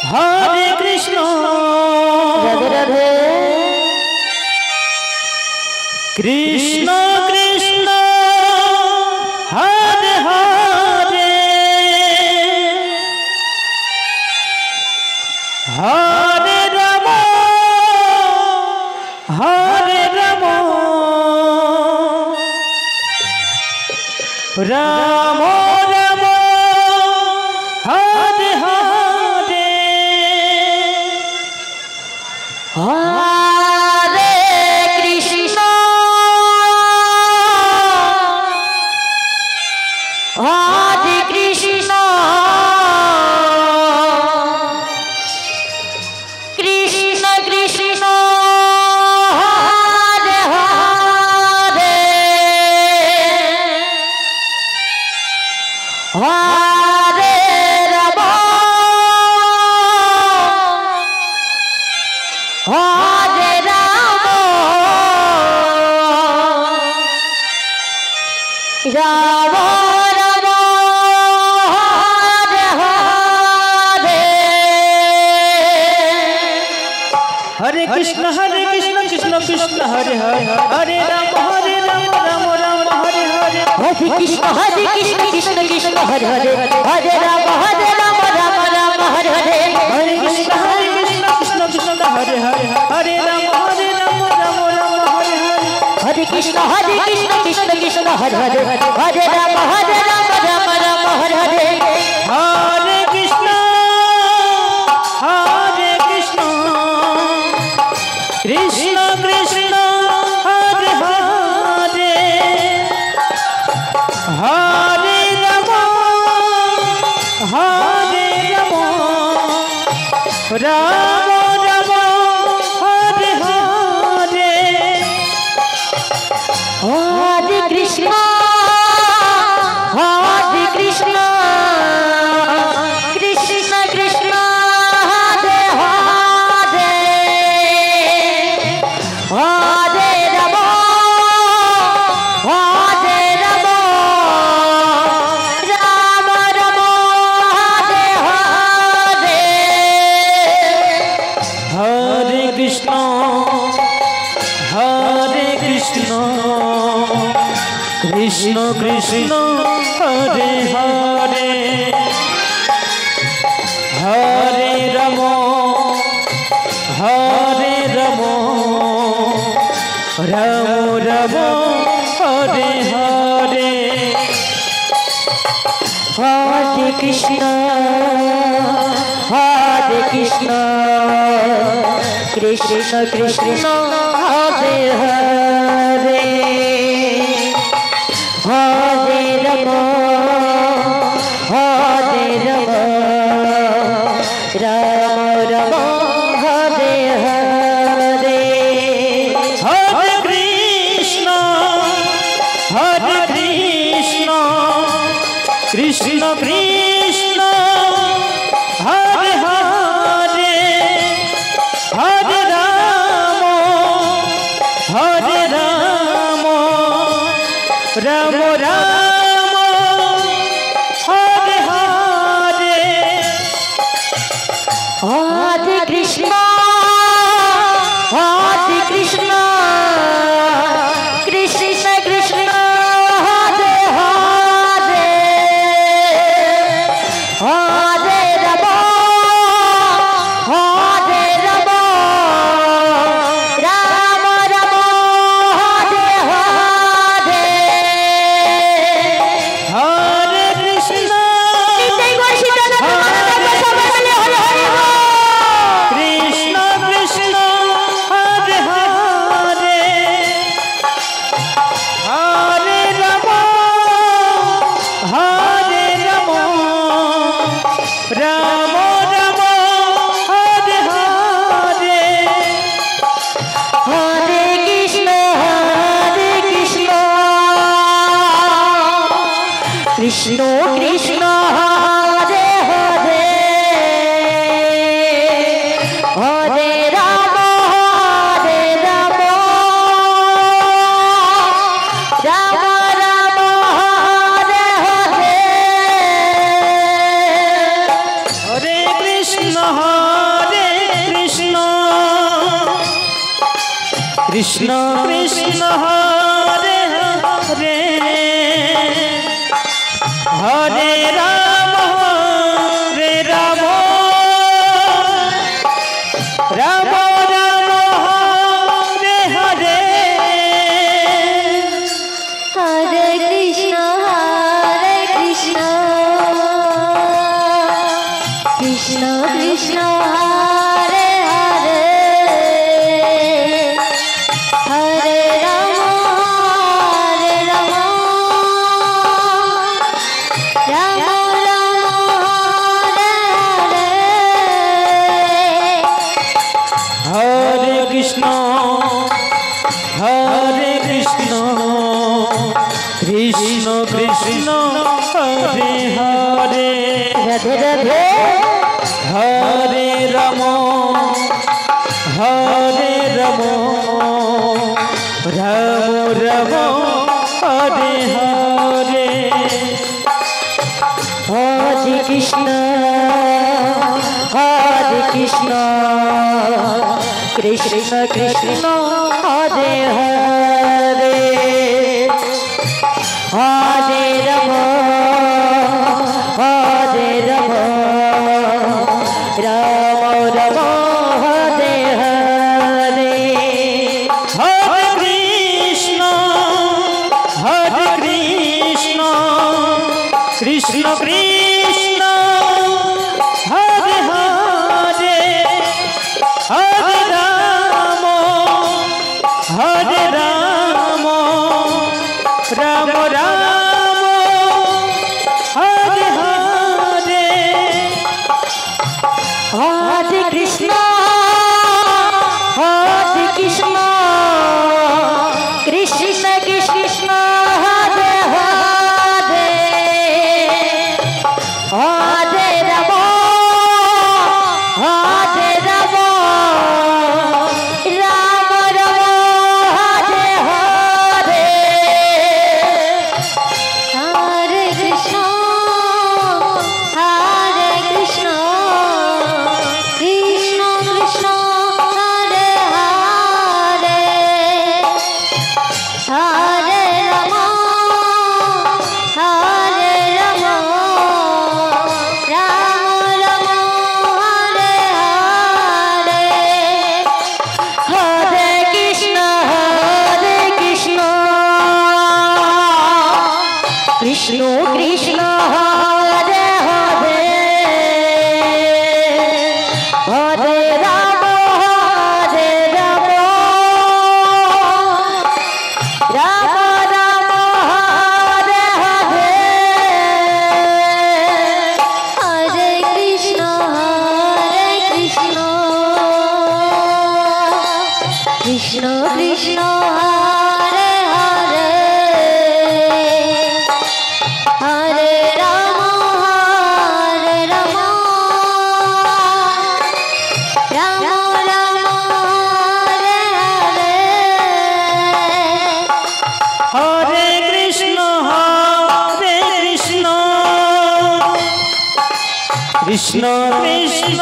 Hare Krishna Radhe Radhe Krishna Krishna Hare Hare Hare Ram Ram Ram Hare Hare Hare Krishna Hare Krishna Krishna Krishna Hare Hare Hare Ram Hare Ram Ram Ram Hare Hare Hare Krishna Krishna Krishna Hare Hare Hare Ram Ram Ram Hare Hare Hare Krishna Krishna Krishna Hare Hare Hare Ram Ram Ram Hare Hare Hare Krishna Krishna Krishna Hare Hare Hare Ram Ram Hare Hare Hare Krishna Krishna Krishna Hare Hare Hare Ram Ram Hare Hare Hare Krishna Krishna Krishna Hare Hare Hare Ram Ram Ram Hare Hare Hare Krishna Krishna Krishna Hare Hare Hare Ram Ram Ram Hare Hare Hare Krishna Krishna Krishna Hare Hare Hare Ram Ram Ram Hare Hare Hare Krishna Krishna Krishna Hare Hare Hare Ram Ram Ram Hare Hare Hare Krishna Krishna Krishna Hare Hare Hare Ram Ram Ram Hare Hare Hare Krishna Krishna Krishna Hare Hare Hare Ram Ram Ram Hare Hare Hare Krishna Krishna Krishna Hare Hare Hare Ram Ram Hare Hare Hare Krishna Krishna Krishna Hare Hare Hare Ram Ram Ram Hare Hare Hare Krishna Krishna Krishna Hare Hare Hare Ram Ram Ram Hare Hare Hare Krishna Krishna Krishna Hare Hare Hare Ram Ram Ram Hare Hare Hare Krishna Krishna Krishna Hare Hare Radhe Radhe Hare Ram Ram Ram Hare Hare Hare Krishna Krishna Krishna Hare Hare Hare Ram Ram Ram Hare Hare Hare Krishna Krishna Krishna Hare Hare Hare Ram Ram Ram Hare Hare Hare Krishna Krishna Krishna Hare Hare Hare Ram Ram Ram Hare Hare Hare Krishna Krishna Krishna Hare Hare Hare Ram Ram Ram Hare Hare Hare Krishna Krishna Krishna Hare Hare Hare Ram Ram Ram Hare Hare Hare Krishna Krishna Krishna Hare Hare Hare Ram Ram Ram Hare Hare Hare Krishna Krishna Krishna